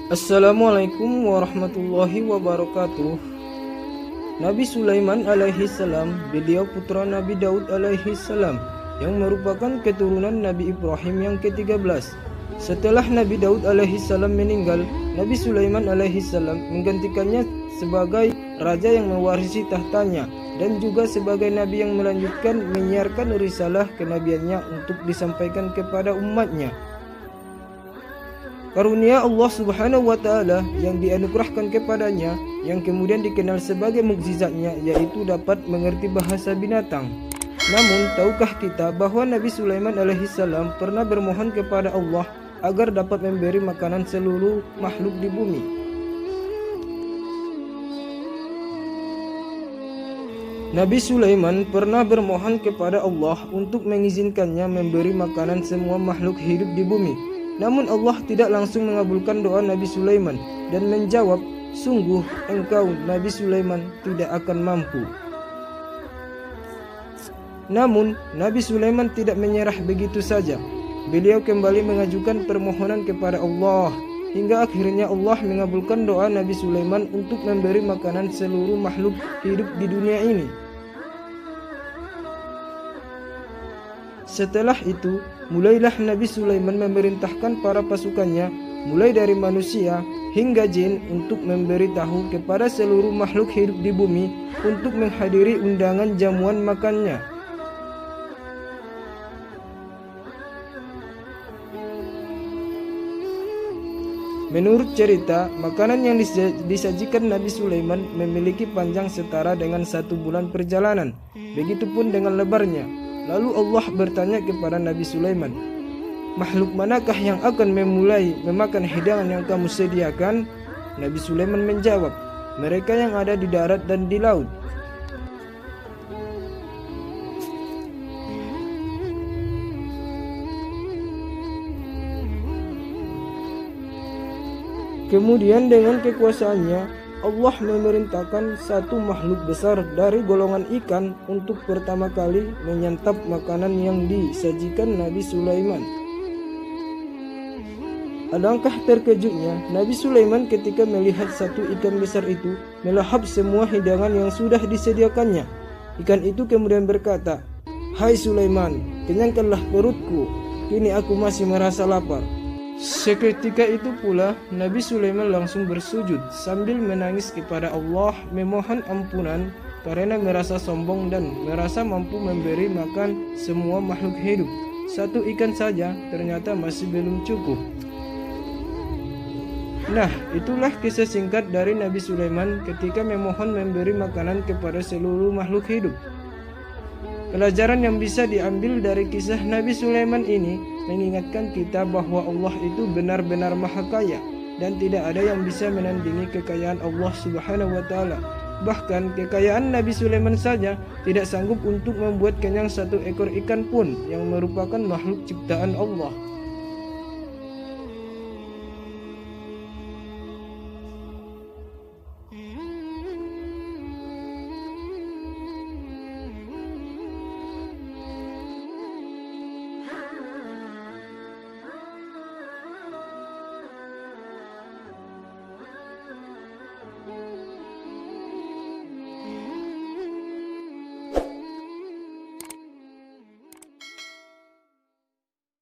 Assalamualaikum warahmatullahi wabarakatuh. Nabi Sulaiman alaihi salam, beliau putra Nabi Daud alaihi salam yang merupakan keturunan Nabi Ibrahim yang ke-13. Setelah Nabi Daud alaihi salam meninggal, Nabi Sulaiman alaihi salam menggantikannya sebagai raja yang mewarisi tahtanya dan juga sebagai nabi yang melanjutkan menyiarkan risalah kenabiannya untuk disampaikan kepada umatnya. Karunia Allah Subhanahu wa Ta'ala yang dianugerahkan kepadanya, yang kemudian dikenal sebagai mukjizatnya, yaitu dapat mengerti bahasa binatang. Namun, tahukah kita bahwa Nabi Sulaiman alaihissalam pernah bermohon kepada Allah agar dapat memberi makanan seluruh makhluk di bumi? Nabi Sulaiman pernah bermohon kepada Allah untuk mengizinkannya memberi makanan semua makhluk hidup di bumi. Namun Allah tidak langsung mengabulkan doa Nabi Sulaiman dan menjawab, "Sungguh engkau Nabi Sulaiman tidak akan mampu." Namun Nabi Sulaiman tidak menyerah begitu saja. Beliau kembali mengajukan permohonan kepada Allah hingga akhirnya Allah mengabulkan doa Nabi Sulaiman untuk memberi makanan seluruh makhluk hidup di dunia ini. Setelah itu, mulailah Nabi Sulaiman memerintahkan para pasukannya, mulai dari manusia hingga jin, untuk memberitahu kepada seluruh makhluk hidup di bumi untuk menghadiri undangan jamuan makannya. Menurut cerita, makanan yang disajikan Nabi Sulaiman memiliki panjang setara dengan 1 bulan perjalanan, begitupun dengan lebarnya. Lalu Allah bertanya kepada Nabi Sulaiman, "Makhluk manakah yang akan memulai memakan hidangan yang kamu sediakan?" Nabi Sulaiman menjawab, "Mereka yang ada di darat dan di laut." Kemudian dengan kekuasaannya, Allah memerintahkan satu makhluk besar dari golongan ikan untuk pertama kali menyantap makanan yang disajikan Nabi Sulaiman. Alangkah terkejutnya Nabi Sulaiman ketika melihat satu ikan besar itu melahap semua hidangan yang sudah disediakannya. Ikan itu kemudian berkata, "Hai Sulaiman, kenyangkanlah perutku, kini aku masih merasa lapar." Seketika itu pula Nabi Sulaiman langsung bersujud sambil menangis kepada Allah memohon ampunan karena merasa sombong dan merasa mampu memberi makan semua makhluk hidup. Satu ikan saja ternyata masih belum cukup. Nah, itulah kisah singkat dari Nabi Sulaiman ketika memohon memberi makanan kepada seluruh makhluk hidup. Pelajaran yang bisa diambil dari kisah Nabi Sulaiman ini mengingatkan kita bahwa Allah itu benar-benar maha kaya dan tidak ada yang bisa menandingi kekayaan Allah Subhanahu wa Ta'ala. Bahkan kekayaan Nabi Sulaiman saja tidak sanggup untuk membuat kenyang 1 ekor ikan pun yang merupakan makhluk ciptaan Allah.